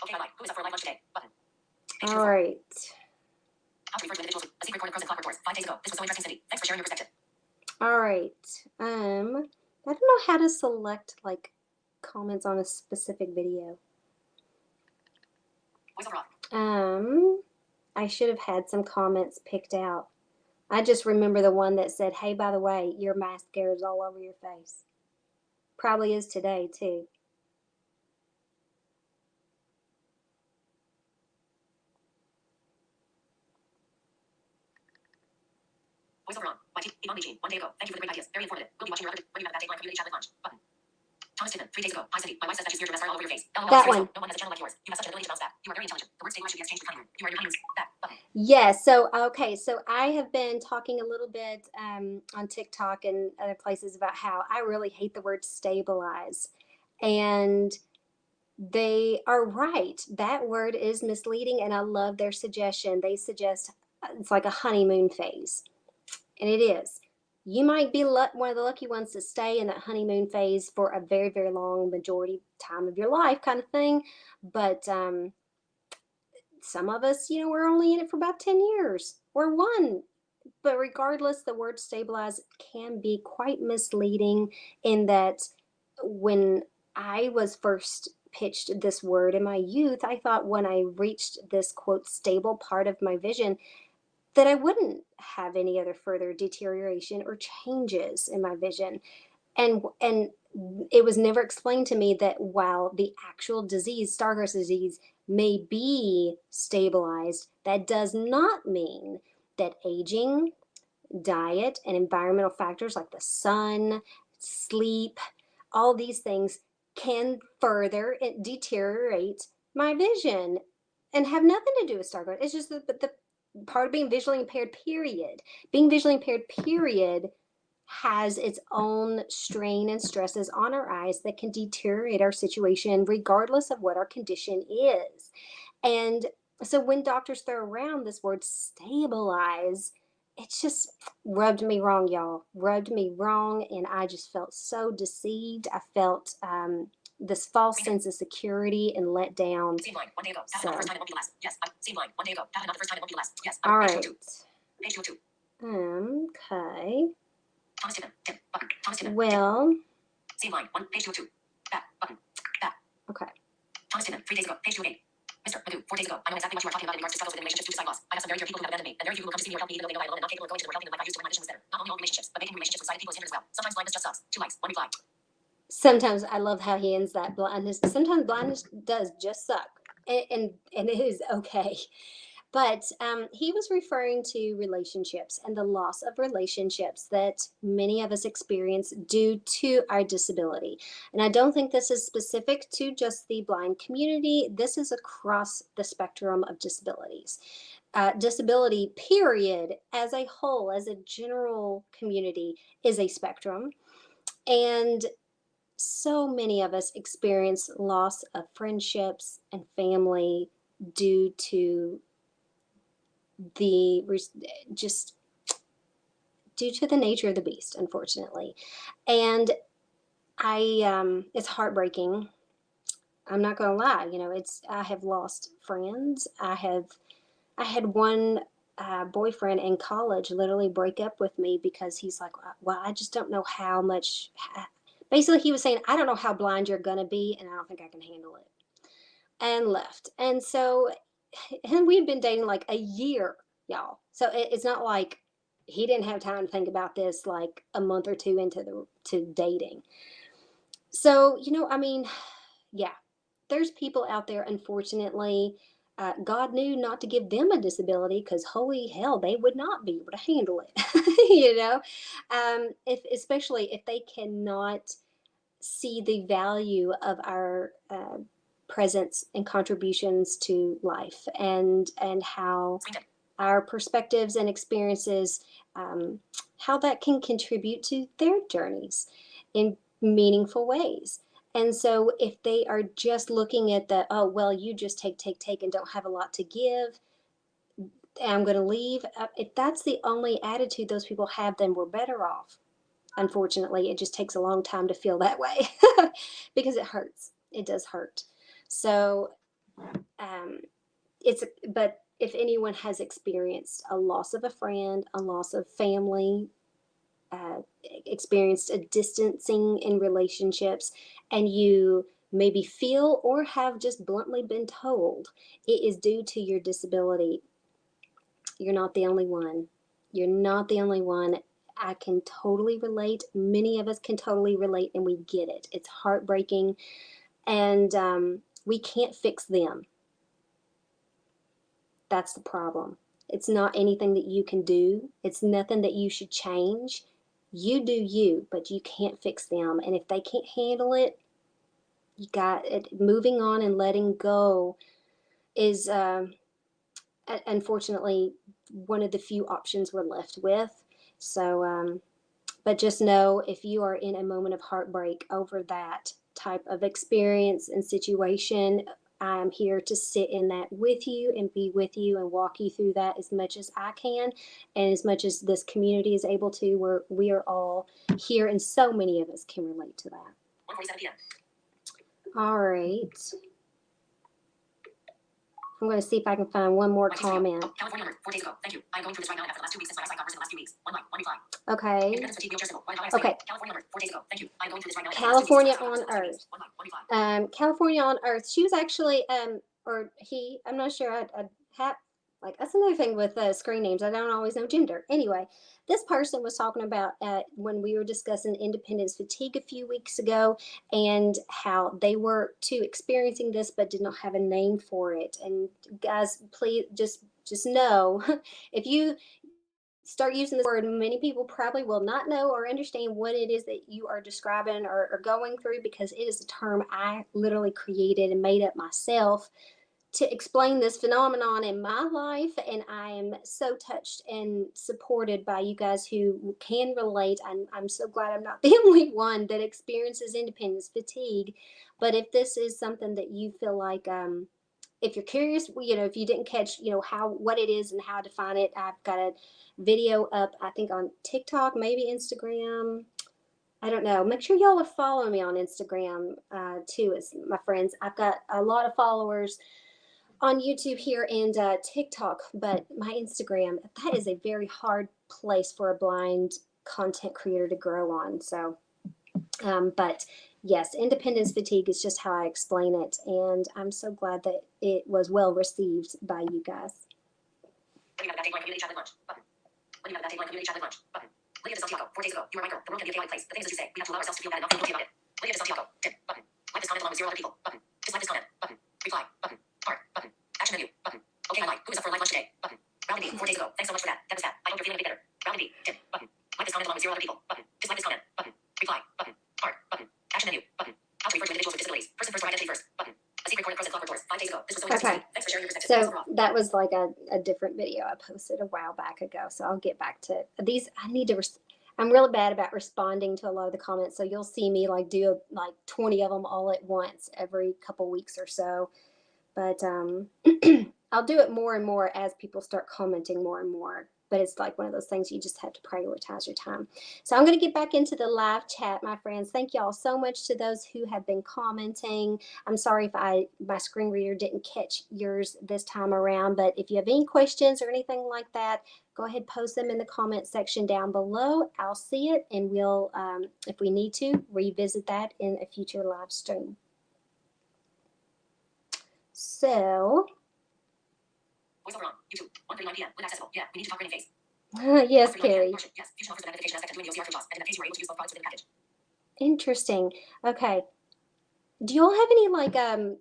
Speaker 2: Okay, bye. Who is up for a live lunch today? Button.
Speaker 1: All right.
Speaker 2: How to refer to individuals. A secret corner pros and cons reports. 5 days ago. This was so interesting, Cindy. Thanks for sharing your perspective.
Speaker 1: All right. I don't know how to select like comments on a specific video.
Speaker 2: Voiceover off.
Speaker 1: I should have had some comments picked out. I just remember the one that said, "Hey, by the way, your mascara's all over your face." Probably is today too.
Speaker 2: Voiceover on. YT. Yvonne Leaching. 1 day ago. Thank you for the great ideas. Very informative. We'll be watching your other. When you have a bad day, line community chat with lunch. Button. Thomas Tiffin. 3 days ago. Hi, Cindy. My wife says that you smeared your mascara all over your face. LOL.
Speaker 1: That one.
Speaker 2: No one has a channel like yours. You have such an ability to bounce back. You are very intelligent. The word stabilize should be exchanged for cunning. You are your honeymoons. That. Button.
Speaker 1: Yes. So, okay. So I have been talking a little bit on TikTok and other places about how I really hate the word stabilize. And they are right. That word is misleading, and I love their suggestion. They suggest it's like a honeymoon phase, and it is. You might be one of the lucky ones to stay in that honeymoon phase for a very, very long majority time of your life, kind of thing. But some of us, you know, we're only in it for about 10 years or one. But regardless, the word stabilize can be quite misleading in that when I was first pitched this word in my youth, I thought when I reached this quote stable part of my vision that I wouldn't have any other further deterioration or changes in my vision. And it was never explained to me that while the actual disease, Stargardt disease, may be stabilized, that does not mean that aging, diet, and environmental factors like the sun, sleep, all these things can further deteriorate my vision and have nothing to do with Stargardt. It's just the part of being visually impaired, period. Being visually impaired, period, has its own strain and stresses on our eyes that can deteriorate our situation regardless of what our condition is. And so when doctors throw around this word stabilize, it just rubbed me wrong, y'all. Rubbed me wrong, and I just felt so deceived. I felt this false sense of security and let down.
Speaker 2: Same line. 1 day ago. That happened not the first time. It won't be the last. Yes. Same line. 1 day ago. That happened not the first time. It won't be the last. Yes.
Speaker 1: All right.
Speaker 2: Page 202.
Speaker 1: Okay.
Speaker 2: Thomas Tiffin. Tim. Button. Thomas Tiffin.
Speaker 1: Well.
Speaker 2: Same line. Page 202. Back. Button. Back.
Speaker 1: Okay.
Speaker 2: Thomas Tiffin. 3 days ago. Page 208. Mr. Magoo, 4 days ago. I know exactly what you are talking about in regards to struggles within relationships due to side loss. I have some very dear people who have abandoned me, and very few who will come to see me or help me even though they know I am alone and not capable of going to them or helping them like I used to when my condition was better. Not only all relationships, but making relationships with sighted people is hindered as well. Sometimes blindness just sucks. 2 likes, 1 reply.
Speaker 1: Sometimes I love how he ends that blindness. Sometimes blindness does just suck, and it is okay. But he was referring to relationships and the loss of relationships that many of us experience due to our disability. And I don't think this is specific to just the blind community. This is across the spectrum of disabilities. Disability, period, as a whole, as a general community, is a spectrum. And so many of us experience loss of friendships and family due to the just due to the nature of the beast, unfortunately. And it's heartbreaking. I'm not gonna lie. I have lost friends. I had one boyfriend in college literally break up with me because he's like, well, I just don't know how much. Basically, he was saying, I don't know how blind you're gonna be, and I don't think I can handle it, and left. And so, and we'd been dating like a year, y'all. So it's not like he didn't have time to think about this like a month or two into the to dating. So, I mean, yeah, there's people out there, unfortunately. God knew not to give them a disability because holy hell, they would not be able to handle it. If especially if they cannot see the value of our presence and contributions to life, and how our perspectives and experiences, how that can contribute to their journeys in meaningful ways. And so if they are just looking at the, oh, well, you just take, and don't have a lot to give, I'm going to leave. If that's the only attitude those people have, then we're better off. Unfortunately, it just takes a long time to feel that way because it hurts. It does hurt. So, um, but if anyone has experienced a loss of a friend, a loss of family, experienced a distancing in relationships, and you maybe feel or have just bluntly been told it is due to your disability, you're not the only one. You're not the only one. I can totally relate. Many of us can totally relate, and we get it. It's heartbreaking, and we can't fix them. That's the problem. It's not anything that you can do. It's nothing that you should change. You do you, but you can't fix them. And if they can't handle it, you got it. Moving on and letting go is, unfortunately, one of the few options we're left with. So, but just know if you are in a moment of heartbreak over that type of experience and situation, I'm here to sit in that with you and be with you and walk you through that as much as I can, and as much as this community is able to, where we are all here, and so many of us can relate to that.
Speaker 2: 1:47 p.m.
Speaker 1: All right. I'm going to see if I can find one more comment.
Speaker 2: California alert, 4 days ago. Thank you. I'm going through this right now and after the last 2 weeks since my eyesight got worse in the last few weeks. 1 like, 1 reply.
Speaker 1: Okay.
Speaker 2: Independence fatigue wheelchair symbol. Okay. California alert, 4 days ago. Thank you. I'm going through this right now.
Speaker 1: California on Earth.
Speaker 2: 1 like, 1 reply.
Speaker 1: California on Earth. She was actually, or he, I'm not sure. I have, like, that's another thing with screen names. I don't always know gender. Anyway, this person was talking about when we were discussing independence fatigue a few weeks ago, and how they were too experiencing this but did not have a name for it. And guys, please just know if you start using this word, many people probably will not know or understand what it is that you are describing or going through, because it is a term I literally created and made up myself to explain this phenomenon in my life. And I am so touched and supported by you guys who can relate. I'm so glad I'm not the only one that experiences independence fatigue. But if this is something that you feel like, if you're curious, if you didn't catch, what it is and how to define it, I've got a video up, I think on TikTok, maybe Instagram. I don't know. Make sure y'all are following me on Instagram too, as my friends. I've got a lot of followers on YouTube here and TikTok, but my Instagram, that is a very hard place for a blind content creator to grow on. So But yes, independence fatigue is just how I explain it. And I'm so glad that it was well received by you guys.
Speaker 2: When you have a bad day, community chat with lunch. Button. When you have a bad day, community chat with lunch. Button. Lydia de Santiago, 4 days ago. You are my girl. The world can be a chaotic place. The things that you say, we have to allow ourselves to feel bad enough to feel guilty about it. Lydia de Santiago. Dim. Button. Like this comment along with 0 other people. Button. Dislike this comment. Button. Reply. Button. Heart. Button. Action menu. Button. Okay, I like. Who is up for a live lunch today? Button. Round B, 4 days ago. Thanks so much for that. That was that. I hope you're feeling a bit better. Round B. Dim. Button. Like this comment along with 0 other people. Button. Dislike this comment. Button. Reply. Button. Heart. Button. Action menu. Button. How to refer to individuals with disabilities. Person first or identity first. Button. A secret corner closet clock doors. 5 days ago. This was so interesting.
Speaker 1: Okay.
Speaker 2: Thanks for sharing your perspective.
Speaker 1: So that was like a different video I posted a while back ago. So I'll get back to these. I need to. I'm really bad about responding to a lot of the comments. So you'll see me like do like 20 of them all at once every couple weeks or so. But I'll do it more and more as people start commenting more and more. But it's like one of those things you just have to prioritize your time. So I'm going to get back into the live chat, my friends. Thank y'all so much to those who have been commenting. I'm sorry if my screen reader didn't catch yours this time around, but if you have any questions or anything like that, go ahead, post them in the comment section down below. I'll see it, and we'll, if we need to, revisit that in a future live stream. So,
Speaker 2: voiceover on YouTube. 1:39 p.m. When accessible. Yeah, we need to talk brain face.
Speaker 1: yes, Carrie.
Speaker 2: Yes, fusion offers the magnification aspect of doing the OCR for JAWS, and in that case, you are able to use both products within the package.
Speaker 1: Interesting. Okay. Do you all have any like I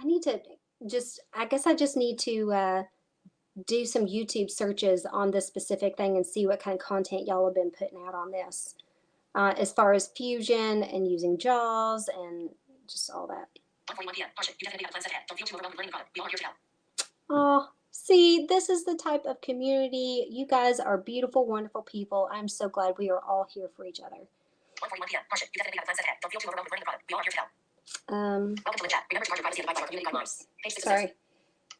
Speaker 1: need to just I guess I just need to do some YouTube searches on this specific thing and see what kind of content y'all have been putting out on this. As far as fusion and using JAWS and just all that.
Speaker 2: 1:41 p.m. Marcia, you definitely have a plan set ahead. Don't feel too overwhelmed with learning the product. We all are here to help.
Speaker 1: Oh, see, this is the type of community. You guys are beautiful, wonderful people. I'm so glad we are all here for each other.
Speaker 2: 1:41 p.m. Marcia, you definitely have a plan set ahead. Don't feel too overwhelmed with learning the product. We all are here to help. Welcome to the chat. Remember to guard your privacy and abide by our community guidelines. Page 66.
Speaker 1: Sorry.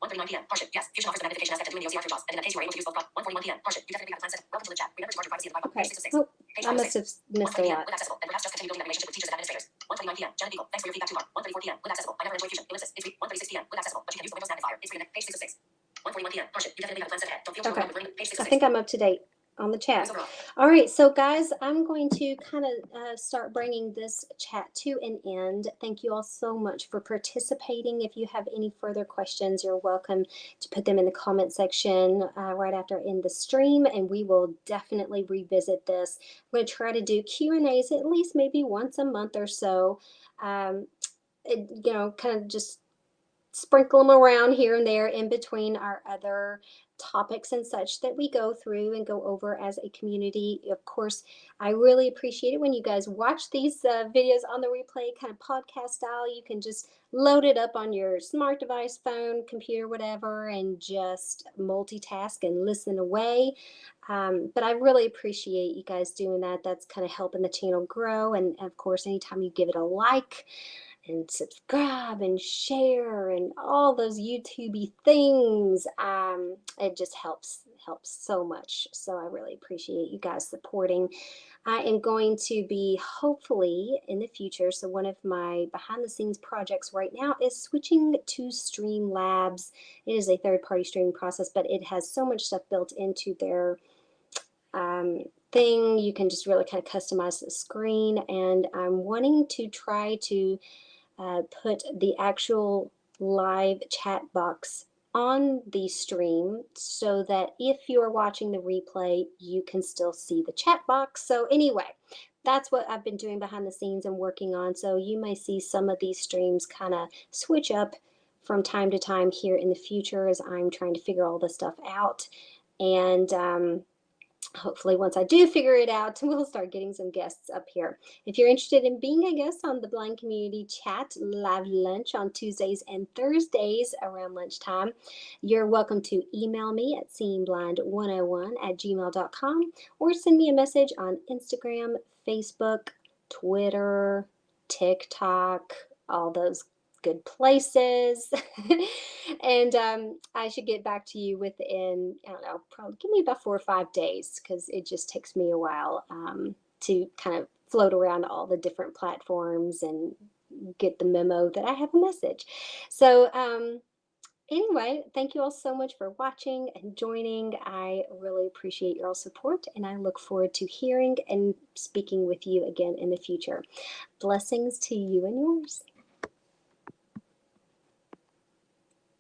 Speaker 2: 1:39 p.m. Marcia, yes, fusion offers the magnification aspect of doing the OCR for JAWS, and in that case, you are able to use both products. 1:41 p.m. Marcia, you definitely have a plan set ahead. Welcome to the chat. Remember to guard your privacy and abide by page 66.
Speaker 1: Oh,
Speaker 2: Page
Speaker 1: I must
Speaker 2: 106.
Speaker 1: have missed a
Speaker 2: 1:30 p.m.
Speaker 1: lot.
Speaker 2: With accessible, and perhaps just continue building that relationship with teachers and administrators. 1:39 p.m. Janet Beagle, thanks for your feedback too long. 1:34 p.m. With accessible. I never enjoyed fusion. Ellipsis. It's 1:36 p.m. With accessible, but you can use the Windows magnifier. It's free. Page 66. 1:41 p.m. Marcia, you definitely have a plan set ahead. Don't feel too overwhelmed with learning. Page 66.
Speaker 1: I think I'm up to date on the chat. All right, so guys, I'm going to kind of start bringing this chat to an end. Thank you all so much for participating. If you have any further questions, you're welcome to put them in the comment section right after in the stream, and we will definitely revisit this. I'm going to try to do Q&As at least maybe once a month or so. Kind of just sprinkle them around here and there in between our other topics and such that we go through and go over as a community. Of course, I really appreciate it when you guys watch these videos on the replay, kind of podcast style. You can just load it up on your smart device, phone, computer, whatever, and just multitask and listen away. But I really appreciate you guys doing that. That's kind of helping the channel grow. And of course, anytime you give it a like and subscribe and share and all those YouTubey things, it just helps so much. So I really appreciate you guys supporting. I am going to be hopefully in the future. So one of my behind the scenes projects right now is switching to Streamlabs. It is a third party streaming process, but it has so much stuff built into their thing. You can just really kind of customize the screen, and I'm wanting to try to put the actual live chat box on the stream so that if you're watching the replay, you can still see the chat box. So anyway, that's what I've been doing behind the scenes and working on. So you may see some of these streams kind of switch up from time to time here in the future as I'm trying to figure all this stuff out. And hopefully once I do figure it out, we'll start getting some guests up here. If you're interested in being a guest on the Blind Community Chat live lunch on Tuesdays and Thursdays around lunchtime, you're welcome to email me at seeingblind101@gmail.com or send me a message on Instagram, Facebook, Twitter, TikTok, all those good places. And I should get back to you within, I don't know, probably give me about 4 or 5 days, because it just takes me a while to kind of float around all the different platforms and get the memo that I have a message. So Anyway, thank you all so much for watching and joining. I really appreciate your all support, and I look forward to hearing and speaking with you again in the future. Blessings to you and yours.